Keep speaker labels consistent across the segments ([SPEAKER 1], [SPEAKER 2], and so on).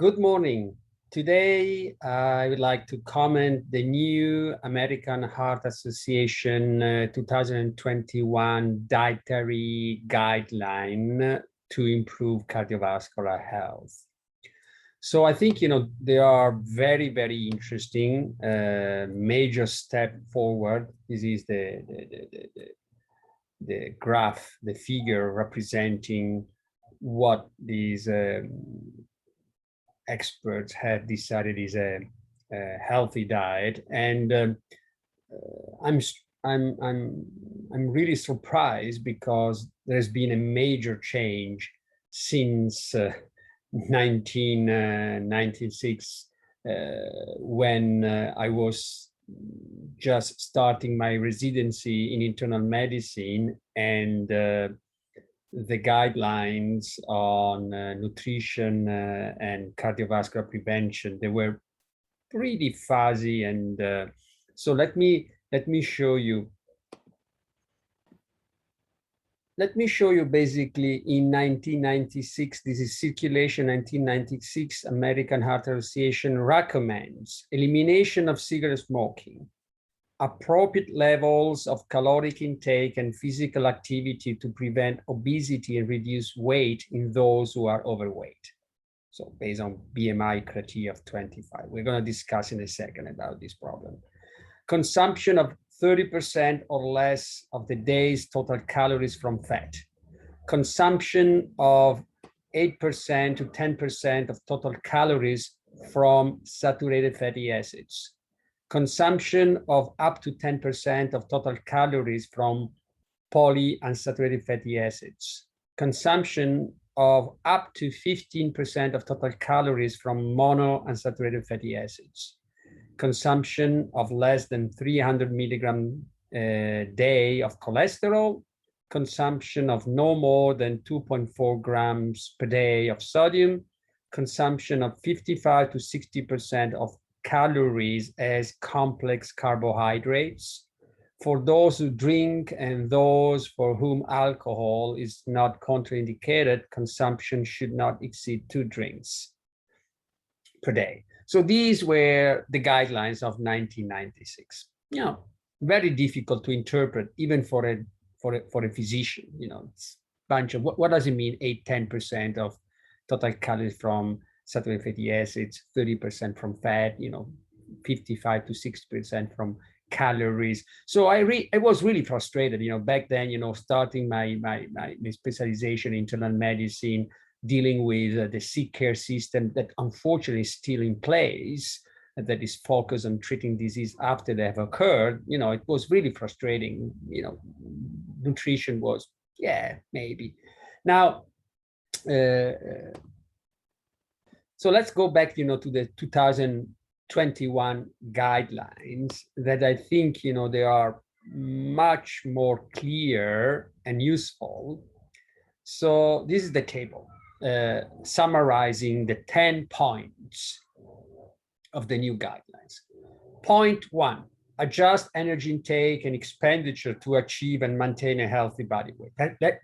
[SPEAKER 1] Good morning. Today, I would like to comment the new American Heart Association 2021 dietary guideline to improve cardiovascular health. So I think, they are very, very interesting, major step forward. This is the graph, the figure representing what these experts have decided is a healthy diet, and I'm really surprised because there's been a major change since 1996 when I was just starting my residency in internal medicine, and the guidelines on nutrition and cardiovascular prevention, they were pretty fuzzy. And so let me show you. Let me show you basically in 1996, this is circulation 1996, American Heart Association recommends elimination of cigarette smoking, appropriate levels of caloric intake and physical activity to prevent obesity and reduce weight in those who are overweight. So based on BMI criteria of 25. We're going to discuss in a second about this problem. Consumption of 30% or less of the day's total calories from fat. Consumption of 8% to 10% of total calories from saturated fatty acids. Consumption of up to 10% of total calories from polyunsaturated fatty acids. Consumption of up to 15% of total calories from monounsaturated fatty acids. Consumption of less than 300 milligram a day of cholesterol. Consumption of no more than 2.4 grams per day of sodium. Consumption of 55 to 60% of calories as complex carbohydrates. For those who drink and those for whom alcohol is not contraindicated, consumption should not exceed 2 drinks per day. So these were the guidelines of 1996. Very difficult to interpret, even for a physician. It's a bunch of what does it mean? 8-10% of total calories from saturated fatty acids, 30% from fat, 55 to 60% from calories. So I was really frustrated, back then, starting my specialization in internal medicine, dealing with the sick care system that unfortunately is still in place, that is focused on treating disease after they have occurred. It was really frustrating. Nutrition was, maybe. Now, so let's go back, to the 2021 guidelines that I think, they are much more clear and useful. So this is the table summarizing the 10 points of the new guidelines. Point 1, adjust energy intake and expenditure to achieve and maintain a healthy body weight.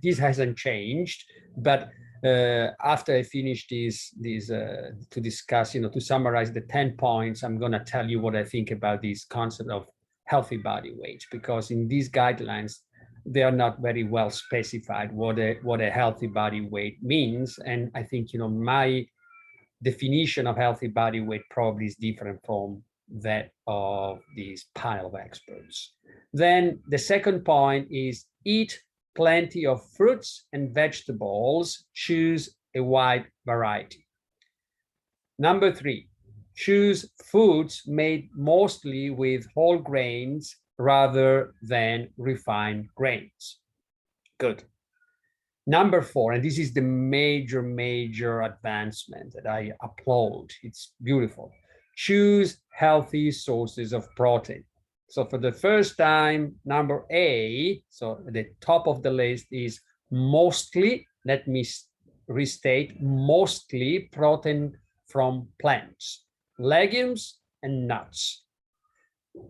[SPEAKER 1] This hasn't changed, but after I finish this to discuss, to summarize the 10 points, I'm going to tell you what I think about this concept of healthy body weight, because in these guidelines, they are not very well specified what a healthy body weight means. And I think, my definition of healthy body weight probably is different from that of these panel of experts. Then the second point is eat plenty of fruits and vegetables, choose a wide variety. Number 3, choose foods made mostly with whole grains rather than refined grains. Good. Number 4, and this is the major advancement that I applaud. It's beautiful. Choose healthy sources of protein. So for the first time, number A, so at the top of the list is mostly, let me restate, mostly protein from plants, legumes, and nuts.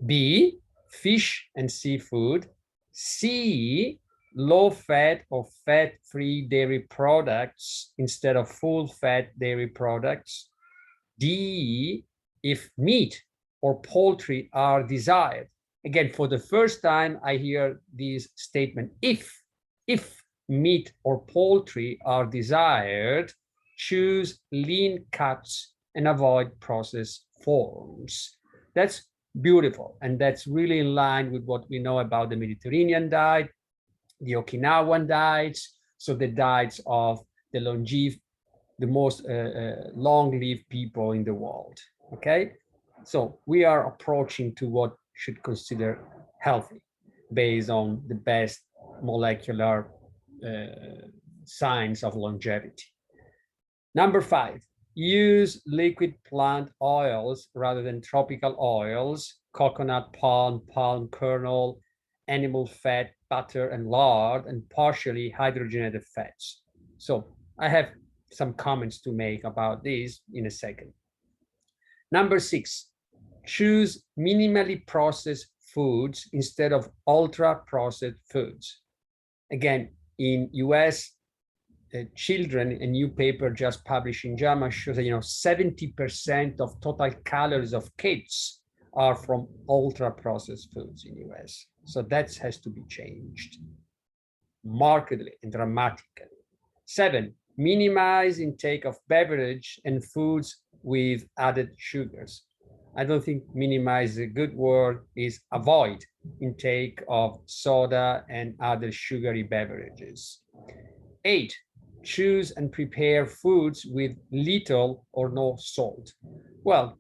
[SPEAKER 1] B, fish and seafood. C, low-fat or fat-free dairy products instead of full-fat dairy products. D, if meat or poultry are desired. Again, for the first time, I hear this statement, if meat or poultry are desired, choose lean cuts and avoid processed forms. That's beautiful. And that's really in line with what we know about the Mediterranean diet, the Okinawan diets, so the diets of the the most long-lived people in the world, okay? So we are approaching to what should consider healthy based on the best molecular science of longevity. Number 5, use liquid plant oils rather than tropical oils, coconut, palm kernel, animal fat, butter, and lard, and partially hydrogenated fats. So I have some comments to make about this in a second. Number 6, choose minimally processed foods instead of ultra-processed foods. Again, in US, children, a new paper just published in JAMA shows that 70% of total calories of kids are from ultra-processed foods in US. So that has to be changed markedly and dramatically. 7, minimize intake of beverage and foods with added sugars. I don't think minimize is a good word, is avoid intake of soda and other sugary beverages. 8, choose and prepare foods with little or no salt. Well,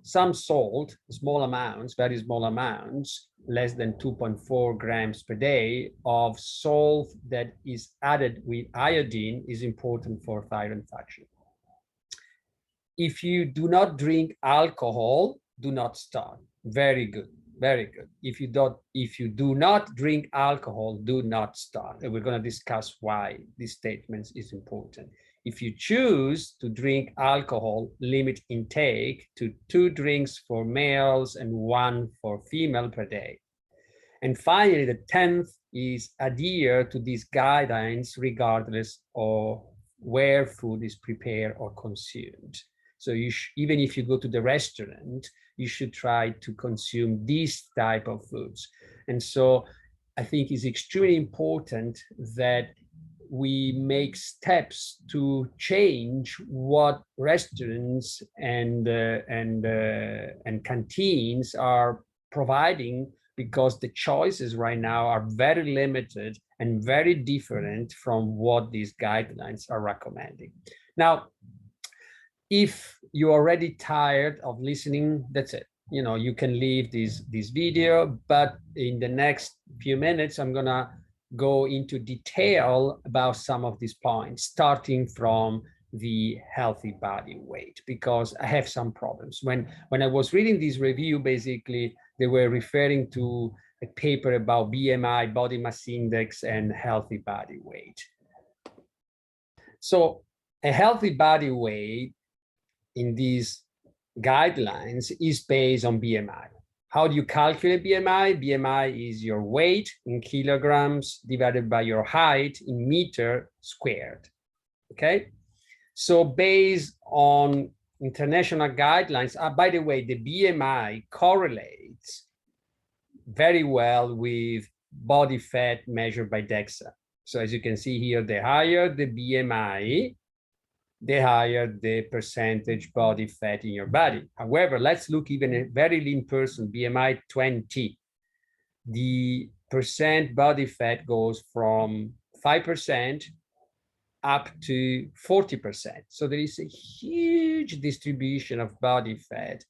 [SPEAKER 1] some salt, small amounts, very small amounts, less than 2.4 grams per day of salt that is added with iodine is important for thyroid function. If you do not drink alcohol, do not start. Very good, very good. If you do not drink alcohol, do not start. And we're going to discuss why this statement is important. If you choose to drink alcohol, limit intake to 2 drinks for males and 1 for female per day. And finally, the 10th is adhere to these guidelines regardless of where food is prepared or consumed. So even if you go to the restaurant, you should try to consume these type of foods. And so I think it's extremely important that we make steps to change what restaurants and canteens are providing, because the choices right now are very limited and very different from what these guidelines are recommending. Now, if you're already tired of listening, that's it. You can leave this video, but in the next few minutes, I'm gonna go into detail about some of these points, starting from the healthy body weight, because I have some problems. When I was reading this review, basically, they were referring to a paper about BMI, body mass index, and healthy body weight. So a healthy body weight in these guidelines is based on BMI. How do you calculate BMI? BMI is your weight in kilograms divided by your height in meter squared, okay? So based on international guidelines, by the way, the BMI correlates very well with body fat measured by DEXA. So as you can see here, the higher the BMI, the higher the percentage body fat in your body. However, let's look even a very lean person, BMI 20. The percent body fat goes from 5% up to 40%. So there is a huge distribution of body fat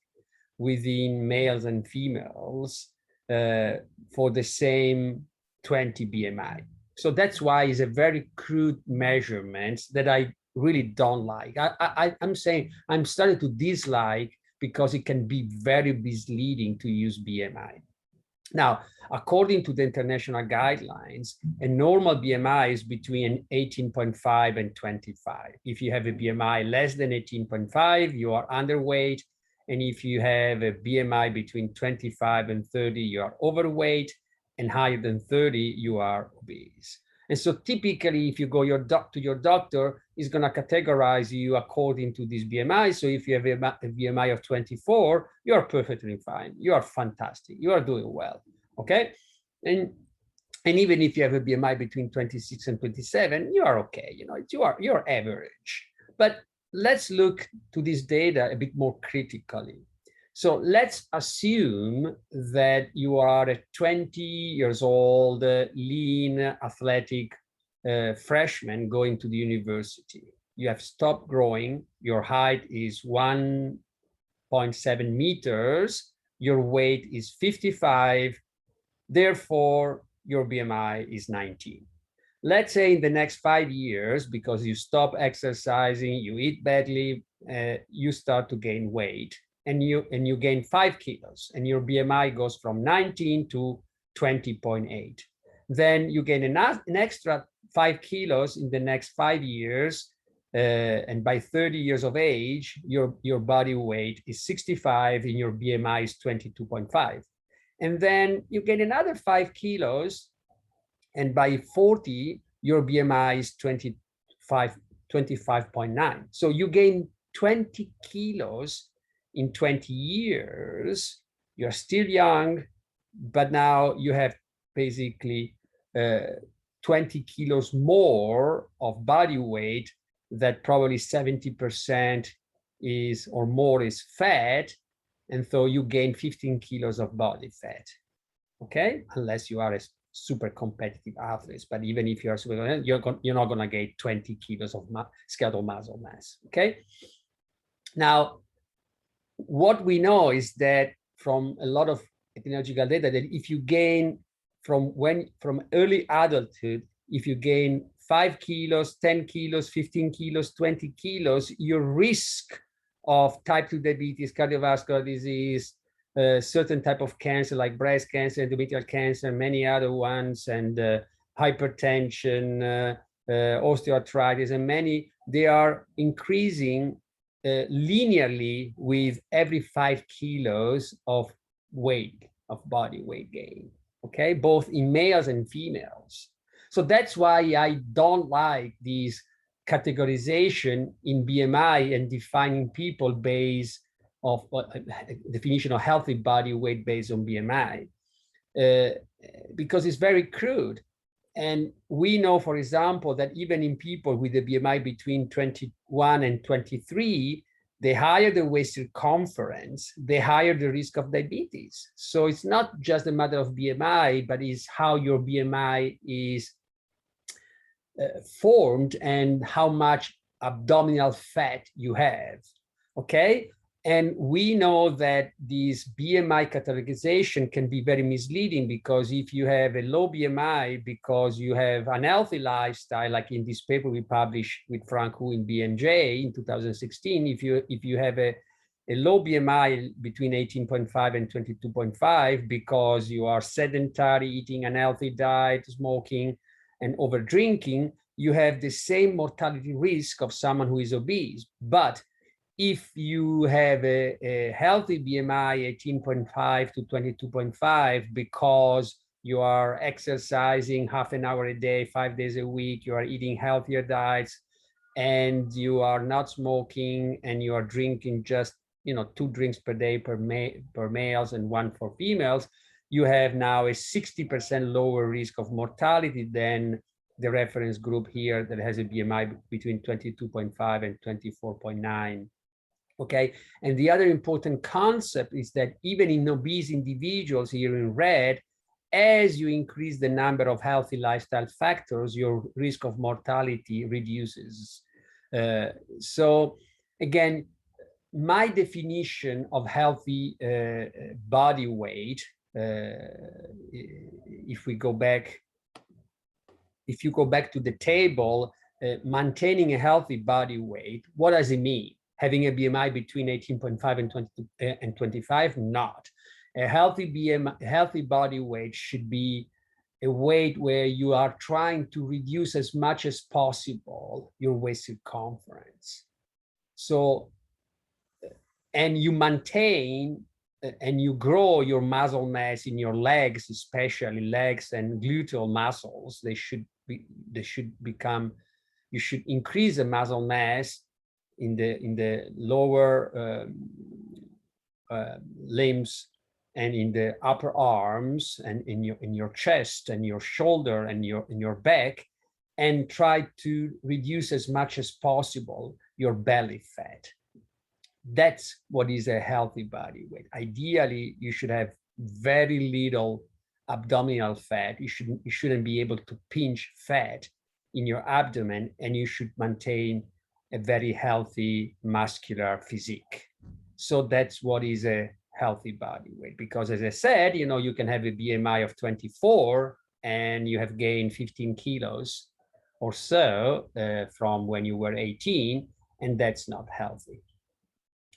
[SPEAKER 1] within males and females for the same 20 BMI. So that's why it's a very crude measurement that I really don't like. I'm saying I'm starting to dislike, because it can be very misleading to use BMI. Now, according to the international guidelines, a normal BMI is between 18.5 and 25. If you have a BMI less than 18.5, you are underweight. And if you have a BMI between 25 and 30, you are overweight, and higher than 30, you are obese. And so typically, if you go to your doctor, is going to categorize you according to this BMI. So if you have a BMI of 24, you are perfectly fine. You are fantastic. You are doing well. Okay. And even if you have a BMI between 26 and 27, you are okay. You know, you're average. But let's look to this data a bit more critically. So let's assume that you are a 20 years old, lean, athletic freshman going to the university. You have stopped growing. Your height is 1.7 meters. Your weight is 55. Therefore, your BMI is 19. Let's say in the next 5 years, because you stop exercising, you eat badly, you start to gain weight, and you gain 5 kilos, and your BMI goes from 19 to 20.8. Then you gain an extra 5 kilos in the next 5 years, and by 30 years of age, your body weight is 65 and your BMI is 22.5. And then you gain another 5 kilos, and by 40, your BMI is 25.9. So you gain 20 kilos in 20 years. You're still young, but now you have basically 20 kilos more of body weight, that probably 70% is or more is fat. And so you gain 15 kilos of body fat, okay? Unless you are a super competitive athlete. But even if you are super, you're not gonna gain 20 kilos of skeletal muscle mass, okay? Now, what we know is that from a lot of epidemiological data, that if you gain from early adulthood, if you gain 5 kilos, 10 kilos, 15 kilos, 20 kilos, your risk of type 2 diabetes, cardiovascular disease, certain type of cancer like breast cancer, endometrial cancer, many other ones, and hypertension, osteoarthritis, and many, they are increasing linearly with every 5 kilos of weight, of body weight gain, okay? Both in males and females. So that's why I don't like these categorization in BMI and defining people based of definition of healthy body weight based on BMI, because it's very crude. And we know, for example, that even in people with a BMI between 21 and 23, the higher the waist circumference, the higher the risk of diabetes. So it's not just a matter of BMI, but it's how your BMI is formed and how much abdominal fat you have, okay? And we know that this BMI categorization can be very misleading, because if you have a low BMI because you have an unhealthy lifestyle, like in this paper we published with Frank Hu in BMJ in 2016, if you have a low BMI between 18.5 and 22.5 because you are sedentary, eating an unhealthy diet, smoking, and over drinking, you have the same mortality risk of someone who is obese. But if you have a healthy BMI, 18.5 to 22.5, because you are exercising half an hour a day, 5 days a week, you are eating healthier diets, and you are not smoking, and you are drinking just 2 drinks per day per males and 1 for females, you have now a 60% lower risk of mortality than the reference group here that has a BMI between 22.5 and 24.9. Okay, and the other important concept is that even in obese individuals here in red, as you increase the number of healthy lifestyle factors, your risk of mortality reduces. So again, my definition of healthy body weight, if you go back to the table, maintaining a healthy body weight, what does it mean? Having a BMI between 18.5 and 25? Not. A healthy body weight should be a weight where you are trying to reduce as much as possible your waist circumference. So, and you maintain and you grow your muscle mass in your legs, especially legs and gluteal muscles. They should become you should increase the muscle mass in the lower limbs and in the upper arms and in your chest and your shoulder and your back, and try to reduce as much as possible your belly fat. That's what is a healthy body weight. Ideally, you should have very little abdominal fat. You shouldn't be able to pinch fat in your abdomen, and you should maintain a very healthy muscular physique. So that's what is a healthy body weight. Because as I said, you know, you can have a BMI of 24 and you have gained 15 kilos or so from when you were 18, and that's not healthy.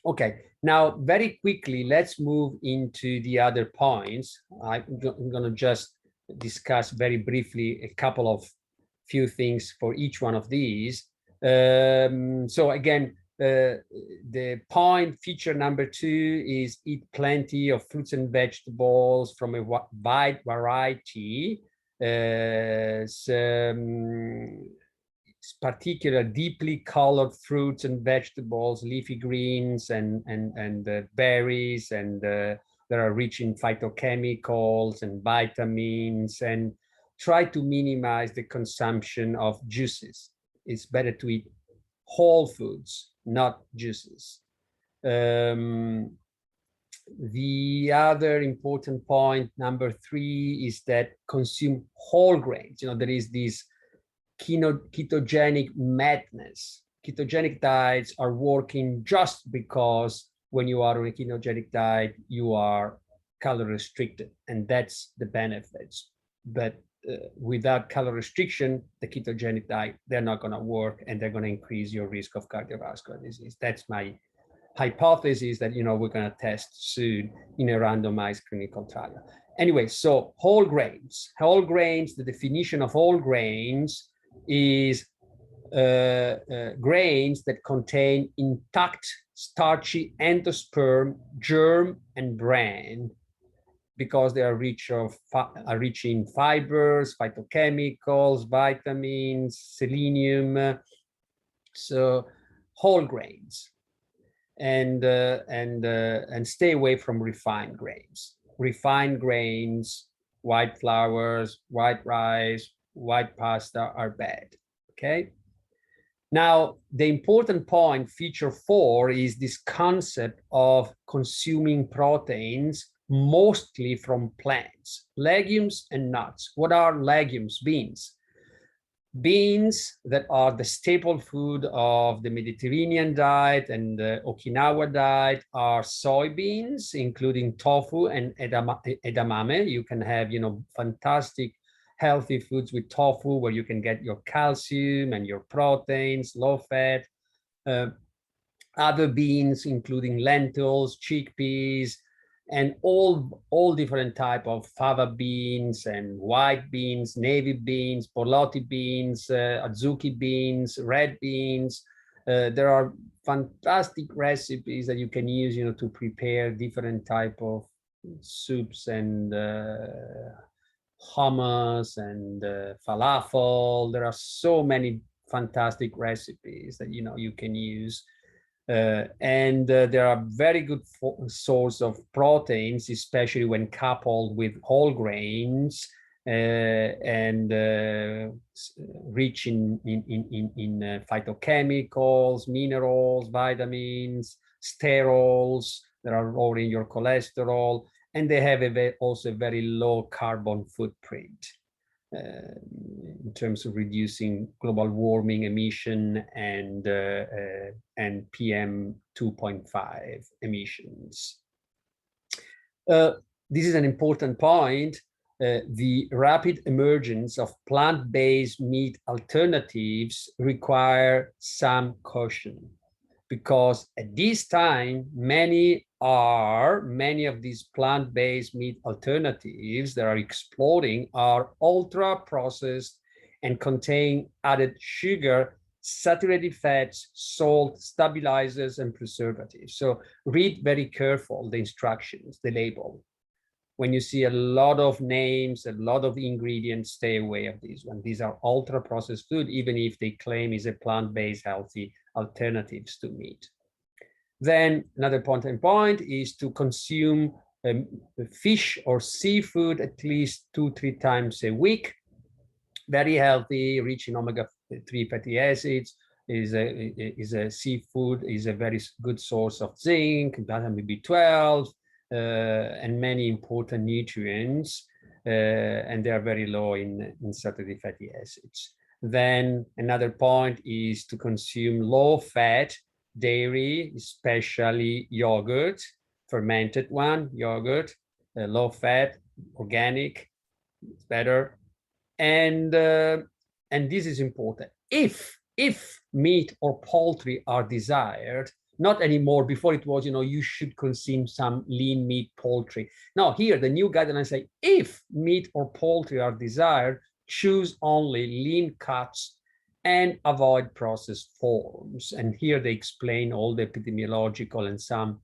[SPEAKER 1] Okay, now very quickly, let's move into the other points. I'm going to just discuss very briefly a couple of few things for each one of these. So again, the point feature number 2 is eat plenty of fruits and vegetables from a wide variety. Particular deeply colored fruits and vegetables, leafy greens and berries, and that are rich in phytochemicals and vitamins, and try to minimize the consumption of juices. It's better to eat whole foods, not juices. The other important point, number 3, is that consume whole grains. You know, there is this ketogenic madness. Ketogenic diets are working just because when you are on a ketogenic diet, you are calorie restricted, and that's the benefits. But without calorie restriction, the ketogenic diet, they're not going to work, and they're going to increase your risk of cardiovascular disease. That's my hypothesis that, you know, we're going to test soon in a randomized clinical trial. Anyway, so whole grains. Whole grains, the definition of whole grains is grains that contain intact starchy endosperm, germ, and bran, because they are rich in fibers, phytochemicals, vitamins, selenium. So whole grains, and stay away from refined grains. Refined grains, white flours, white rice, white pasta are bad. Okay. Now, the important point, feature 4, is this concept of consuming proteins mostly from plants, legumes and nuts. What are legumes? Beans. Beans that are the staple food of the Mediterranean diet and the Okinawa diet are soybeans, including tofu and edamame. You can have, you know, fantastic healthy foods with tofu, where you can get your calcium and your proteins, low fat. Other beans, including lentils, chickpeas, and all different type of fava beans and white beans, navy beans, borlotti beans, azuki beans, red beans. There are fantastic recipes that you can use, you know, to prepare different type of soups and hummus and falafel. There are so many fantastic recipes that, you know, you can use. And there are very good source of proteins, especially when coupled with whole grains and rich in phytochemicals, minerals, vitamins, sterols that are lowering your cholesterol, and they have also a very low carbon footprint in terms of reducing global warming emission and PM 2.5 emissions. This is an important point. The rapid emergence of plant-based meat alternatives require some caution, because at this time, many of these plant-based meat alternatives that are exploding are ultra-processed and contain added sugar, saturated fats, salt, stabilizers, and preservatives. So read very careful the instructions, the label. When you see a lot of names, a lot of ingredients, stay away of these ones. These are ultra processed food, even if they claim is a plant-based healthy alternatives to meat. Then another important point is to consume fish or seafood at least 2-3 times a week. Very healthy, rich in omega-3 fatty acids, is a seafood, is a very good source of zinc, vitamin B12, and many important nutrients, and they are very low in saturated fatty acids. Then another point is to consume low-fat dairy, especially yogurt, fermented one, yogurt, low-fat, organic, it's better. And this is important. If meat or poultry are desired, not anymore. Before it was, you should consume some lean meat, poultry. Now here, the new guidelines say, if meat or poultry are desired, choose only lean cuts and avoid processed forms. And here they explain all the epidemiological and some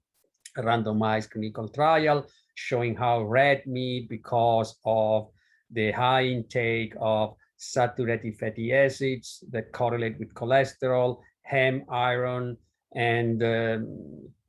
[SPEAKER 1] randomized clinical trial showing how red meat, because of the high intake of saturated fatty acids that correlate with cholesterol, heme, iron, and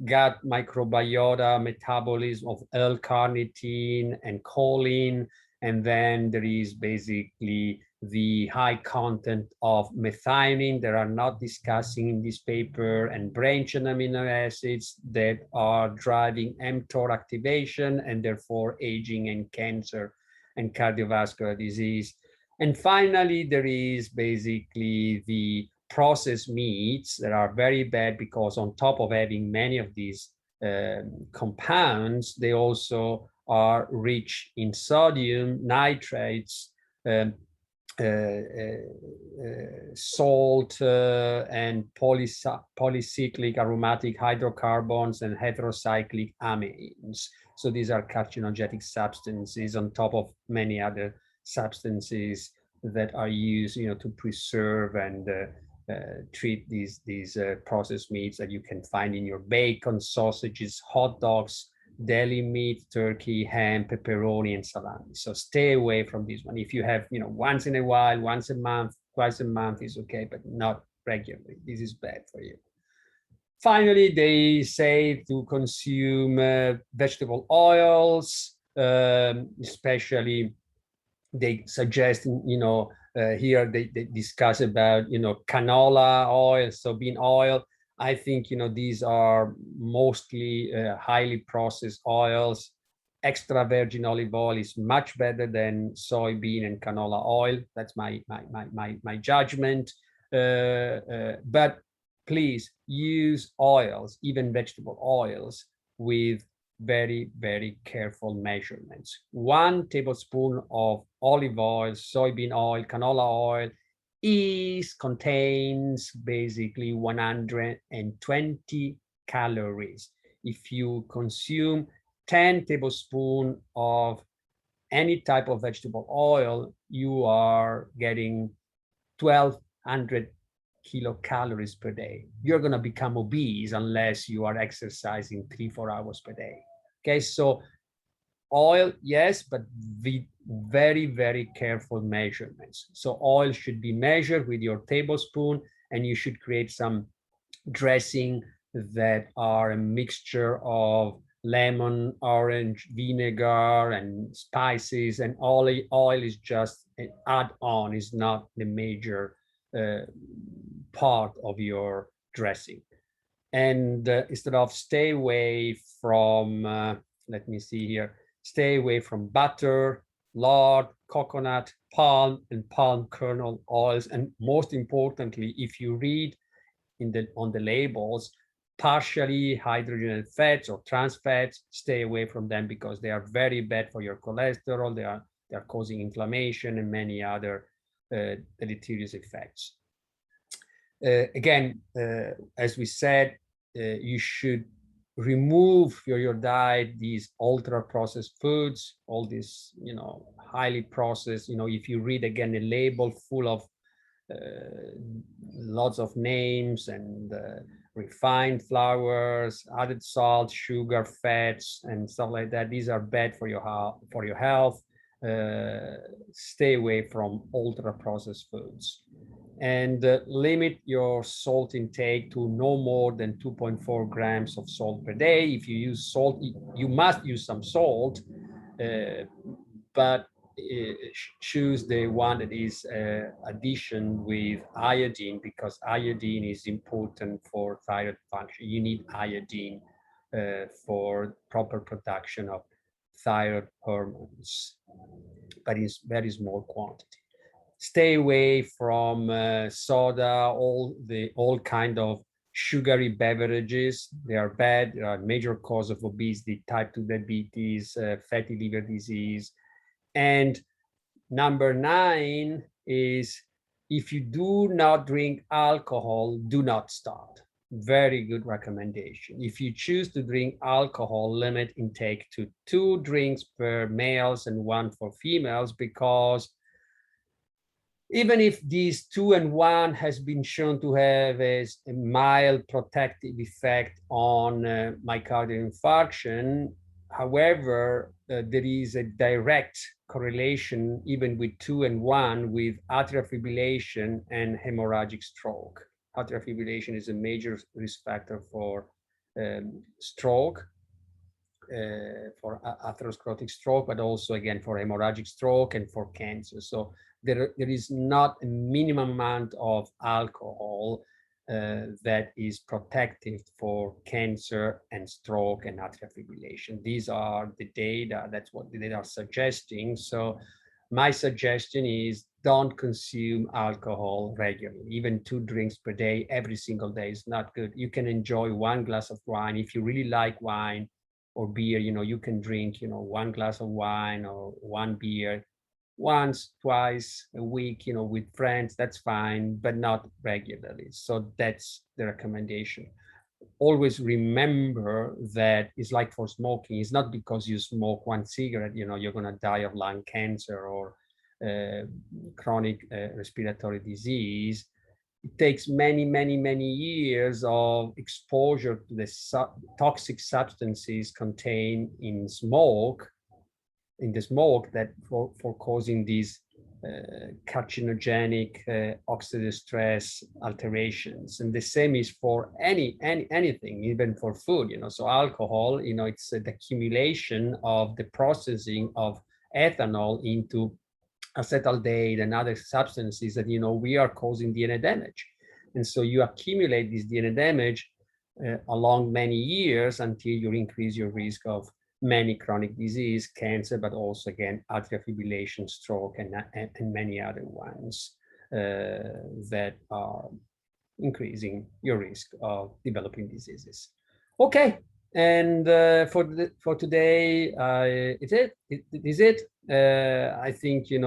[SPEAKER 1] gut microbiota metabolism of L-carnitine and choline. And then there is basically the high content of methionine that are not discussing in this paper, and branched amino acids that are driving mTOR activation and therefore aging and cancer and cardiovascular disease. And finally, there is basically the processed meats that are very bad, because on top of having many of these compounds, they also are rich in sodium, nitrates, salt, and polycyclic aromatic hydrocarbons and heterocyclic amines. So these are carcinogenic substances on top of many other substances that are used, to preserve and treat these processed meats that you can find in your bacon, sausages, hot dogs, deli meat, turkey, ham, pepperoni, and salami. So stay away from this one. If you have, once in a while, once a month, twice a month is okay, but not regularly. This is bad for you. Finally, they say to consume vegetable oils, especially they suggest, here they discuss about, canola oil, soybean oil. I think, these are mostly highly processed oils. Extra virgin olive oil is much better than soybean and canola oil. That's my judgment. But please use oils, even vegetable oils, with very, very careful measurements. 1 tablespoon of olive oil, soybean oil, canola oil contains basically 120 calories. If you consume 10 tablespoons of any type of vegetable oil, you are getting 1,200 kilocalories per day. You're going to become obese unless you are exercising 3-4 hours per day. Okay, so oil, yes, but with very, very careful measurements. So oil should be measured with your tablespoon, and you should create some dressing that are a mixture of lemon, orange, vinegar, and spices, and oil is just an add-on, is not the major part of your dressing. And instead of stay away from, let me see here, stay away from butter, lard, coconut, palm, and palm kernel oils. And most importantly, if you read on the labels, partially hydrogenated fats or trans fats, stay away from them, because they are very bad for your cholesterol. They are causing inflammation and many other deleterious effects. Again, as we said, you should remove your diet these ultra processed foods, all these, highly processed. If you read again a label full of lots of names and refined flours, added salt, sugar, fats, and stuff like that. These are bad for your health. Stay away from ultra-processed foods. And limit your salt intake to no more than 2.4 grams of salt per day. If you use salt, you must use some salt, but choose the one that is addition with iodine, because iodine is important for thyroid function. You need iodine for proper production of thyroid hormones, but in very small quantity. Stay away from soda, all kind of sugary beverages. They are bad. They are a major cause of obesity, type 2 diabetes, fatty liver disease. And number 9 is, if you do not drink alcohol, do not start. Very good recommendation. If you choose to drink alcohol, limit intake to 2 drinks per males and 1 for females, because even if these 2 and 1 has been shown to have a mild protective effect on myocardial infarction, however, there is a direct correlation, even with 2 and 1, with atrial fibrillation and hemorrhagic stroke. Atrial fibrillation is a major risk factor for stroke, for atherosclerotic stroke, but also again for hemorrhagic stroke and for cancer. So there is not a minimum amount of alcohol that is protective for cancer and stroke and atrial fibrillation. These are the data, that's what the data are suggesting. So my suggestion is, don't consume alcohol regularly. Even 2 drinks per day, every single day, is not good. You can enjoy 1 glass of wine. If you really like wine or beer, you can drink, 1 glass of wine or 1 beer once, twice a week, with friends, that's fine, but not regularly. So that's the recommendation. Always remember that it's like for smoking. It's not because you smoke 1 cigarette, you're going to die of lung cancer or chronic respiratory disease. It takes many, many, many years of exposure to the toxic substances contained in the smoke that for causing these carcinogenic oxidative stress alterations. And the same is for anything, even for food, So alcohol, it's the accumulation of the processing of ethanol into acetaldehyde and other substances that, we are causing DNA damage. And so you accumulate this DNA damage along many years until you increase your risk of many chronic disease, cancer, but also, again, atrial fibrillation, stroke, and many other ones that are increasing your risk of developing diseases. Okay, and for today, it is it. I think these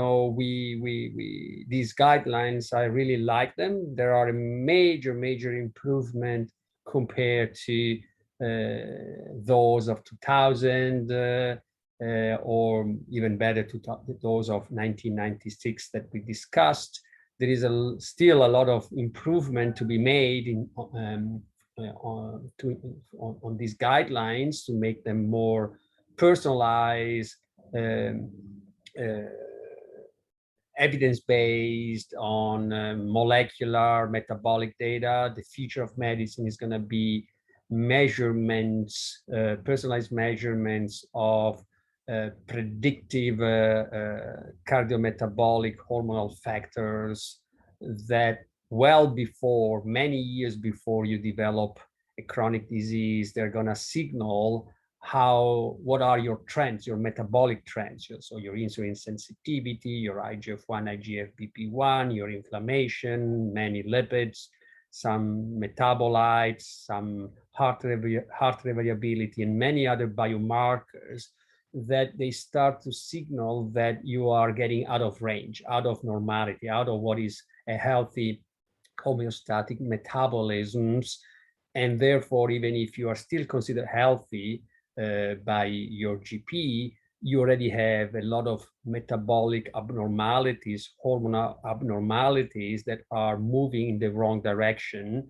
[SPEAKER 1] guidelines, I really like them. There are a major improvement compared to those of 2000 or even better to those of 1996 that we discussed. There is still a lot of improvement to be made on these guidelines to make them more personalized, evidence-based on molecular metabolic data. The future of medicine is going to be measurements, personalized measurements of predictive cardiometabolic hormonal factors that many years before you develop a chronic disease, they're going to signal what are your trends, your metabolic trends. So your insulin sensitivity, your IGF-1, IGF-BP1, your inflammation, many lipids, some metabolites, some heart variability, and many other biomarkers that they start to signal that you are getting out of range, out of normality, out of what is a healthy homeostatic metabolisms. And therefore, even if you are still considered healthy by your GP, you already have a lot of metabolic abnormalities, hormonal abnormalities that are moving in the wrong direction,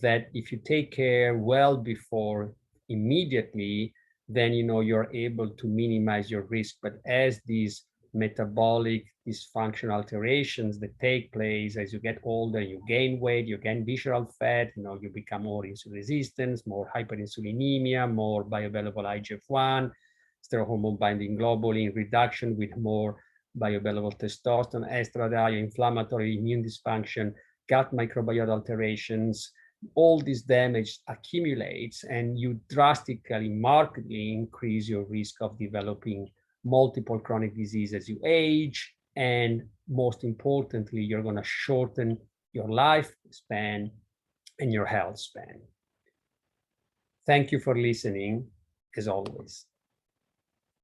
[SPEAKER 1] that if you take care well before immediately, then you're able to minimize your risk. But as these metabolic dysfunctional alterations that take place as you get older, you gain weight, you gain visceral fat, you become more insulin resistant, more hyperinsulinemia, more bioavailable IGF-1, steroid hormone binding globulin reduction with more bioavailable testosterone, estradiol, inflammatory immune dysfunction, gut microbiota alterations. All this damage accumulates and you drastically, markedly increase your risk of developing multiple chronic diseases as you age. And most importantly, you're going to shorten your lifespan and your health span. Thank you for listening, as always.